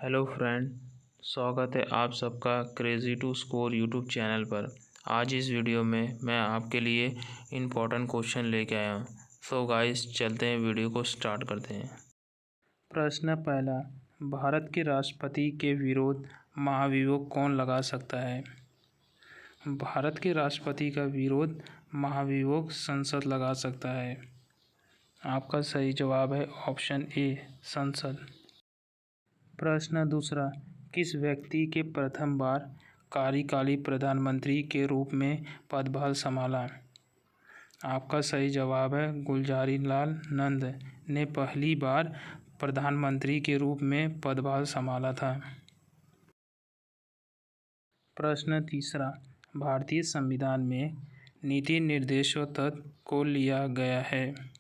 Hello friend, स्वागत है आप सबका crazy to score YouTube channel पर। आज इस वीडियो में मैं आपके लिए इम्पोर्टेंट क्वेश्चन लेके आया हूँ। सो गाइस, चलते हैं, वीडियो को स्टार्ट करते हैं। प्रश्न पहला, भारत के राष्ट्रपति के विरुद्ध महाभियोग कौन लगा सकता है? भारत के राष्ट्रपति का विरोध महाभियोग संसद लगा सकता है। आपका सही जवाब है ऑप्शन ए, संसद। प्रश्न दूसरा, किस व्यक्ति के प्रथम बार कार्यकाली प्रधानमंत्री के रूप में पदभार संभाला? आपका सही जवाब है गुलजारीलाल नंद ने पहली बार प्रधानमंत्री के रूप में पदभार संभाला था। प्रश्न तीसरा, भारतीय संविधान में नीति निर्देशों तत्व को लिया गया है।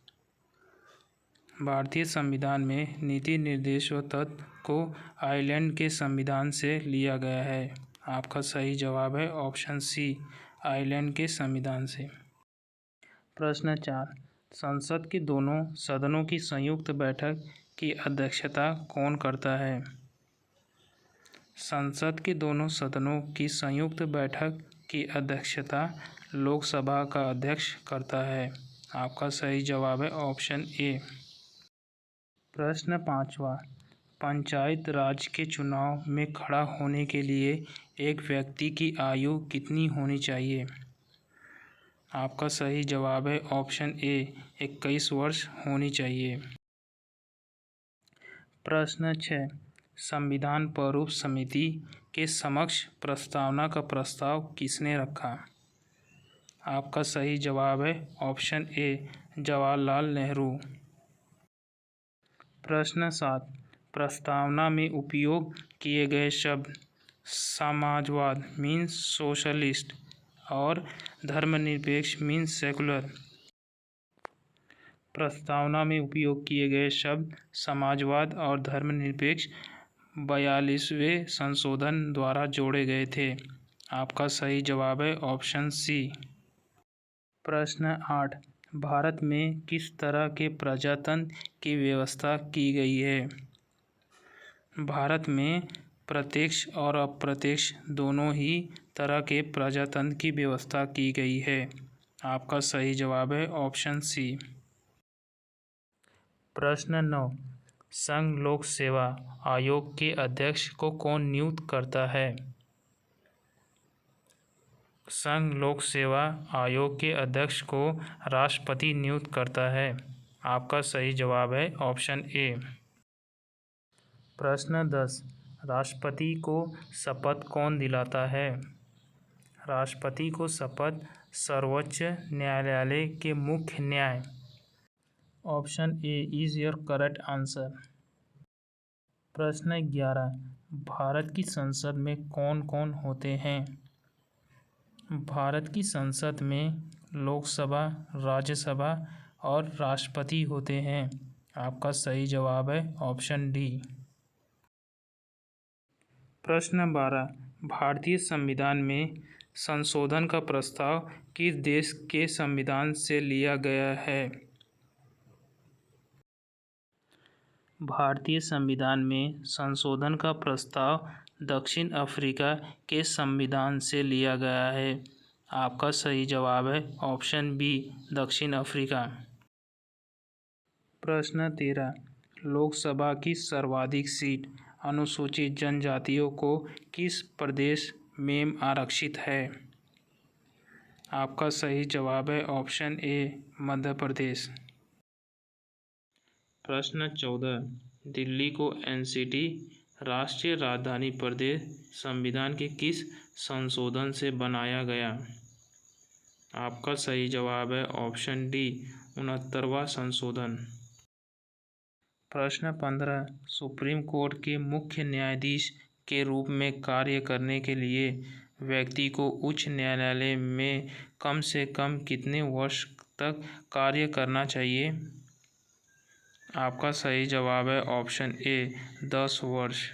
भारतीय संविधान में नीति निर्देशों तत्व को आयरलैंड के संविधान से लिया गया है। आपका सही जवाब है ऑप्शन सी, आयरलैंड के संविधान से। प्रश्न 4, संसद के दोनों सदनों की संयुक्त बैठक की अध्यक्षता कौन करता है? संसद के दोनों सदनों की संयुक्त बैठक की अध्यक्षता लोकसभा का अध्यक्ष करता है। आपका सही जवाब है ऑप्शन ए। प्रश्न 5वां, पंचायत राज के चुनाव में खड़ा होने के लिए एक व्यक्ति की आयु कितनी होनी चाहिए? आपका सही जवाब है ऑप्शन ए, 21 वर्ष होनी चाहिए। प्रश्न 6, संविधान प्रारूप समिति के समक्ष प्रस्तावना का प्रस्ताव किसने रखा? आपका सही जवाब है ऑप्शन ए, जवाहरलाल नेहरू। प्रश्न 7, प्रस्तावना में उपयोग किए गए शब्द समाजवाद मीन्स सोशलिस्ट और धर्मनिरपेक्ष मीन्स सेकुलर। प्रस्तावना में उपयोग किए गए शब्द समाजवाद और धर्मनिरपेक्ष 42वें संशोधन द्वारा जोड़े गए थे। आपका सही जवाब है ऑप्शन सी। प्रश्न 8, भारत में किस तरह के प्रजातंत्र की व्यवस्था की गई है? भारत में प्रत्यक्ष और अप्रत्यक्ष दोनों ही तरह के प्रजातंत्र की व्यवस्था की गई है। आपका सही जवाब है ऑप्शन सी। प्रश्न 9, संघ लोक सेवा आयोग के अध्यक्ष को कौन नियुक्त करता है? संघ लोक सेवा आयोग के अध्यक्ष को राष्ट्रपति नियुक्त करता है। आपका सही जवाब है ऑप्शन ए। प्रश्न 10, राष्ट्रपति को शपथ कौन दिलाता है? राष्ट्रपति को शपथ सर्वोच्च न्यायालय के मुख्य न्याय। Option A is your correct answer. प्रश्न 11, भारत की संसद में कौन कौन होते हैं? भारत की संसद में लोकसभा, राज्यसभा और राष्ट्रपति होते हैं। आपका सही जवाब है ऑप्शन डी। प्रश्न 12, भारतीय संविधान में संशोधन का प्रस्ताव किस देश के संविधान से लिया गया है? भारतीय संविधान में संशोधन का प्रस्ताव दक्षिण अफ्रीका के संविधान से लिया गया है। आपका सही जवाब है ऑप्शन बी, दक्षिण अफ्रीका। प्रश्न 13, लोकसभा की सर्वाधिक सीट अनुसूचित जनजातियों को किस प्रदेश में आरक्षित है? आपका सही जवाब है ऑप्शन ए, मध्य प्रदेश। प्रश्न 14, दिल्ली को एनसीटी राष्ट्रीय राजधानी प्रदेश संविधान के किस संशोधन से बनाया गया? आपका सही जवाब है ऑप्शन डी, 69वां संशोधन। प्रश्न 15, सुप्रीम कोर्ट के मुख्य न्यायाधीश के रूप में कार्य करने के लिए व्यक्ति को उच्च न्यायालय में कम से कम कितने वर्ष तक कार्य करना चाहिए? आपका सही जवाब है ऑप्शन ए, 10 वर्ष।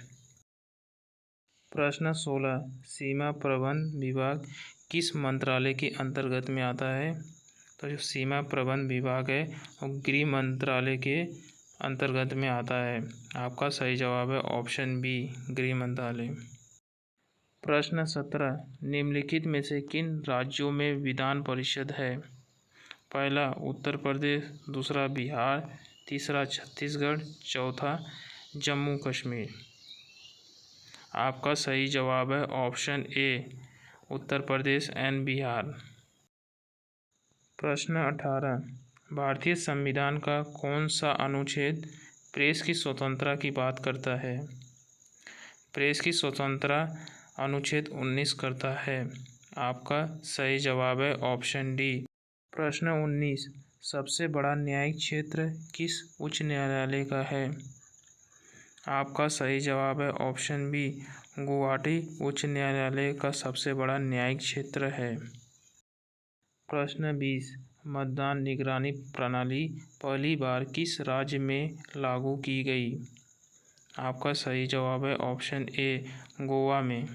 प्रश्न 16, सीमा प्रबंध विभाग किस मंत्रालय के अंतर्गत में आता है? तो जो सीमा प्रबंध विभाग है वो गृह मंत्रालय के अंतर्गत में आता है? आपका सही जवाब है ऑप्शन बी, गृह मंत्रालय। प्रश्न 17, निम्नलिखित में से किन राज्यों में विधान परिषद है? पहला उत्तर प्रदेश, दूसरा बिहार, तीसरा छत्तीसगढ़, चौथा जम्मू कश्मीर। आपका सही जवाब है option A, Uttar Pradesh and Bihar. प्रश्न 18, भारतीय संविधान का कौन सा अनुच्छेद प्रेस की स्वतंत्रता की बात करता है? प्रेस की स्वतंत्रता अनुच्छेद 19 करता है। आपका सही जवाब है ऑप्शन डी। प्रश्न 19, सबसे बड़ा न्यायिक क्षेत्र किस उच्च न्यायालय का है? आपका सही जवाब है ऑप्शन बी, गुवाहाटी उच्च न्यायालय का सबसे बड़ा न्यायिक क्षेत्र है। प्रश्न 20, मतदान निगरानी प्रणाली पहली बार किस राज्य में लागू की गई? आपका सही जवाब है ऑप्शन ए, गोवा में।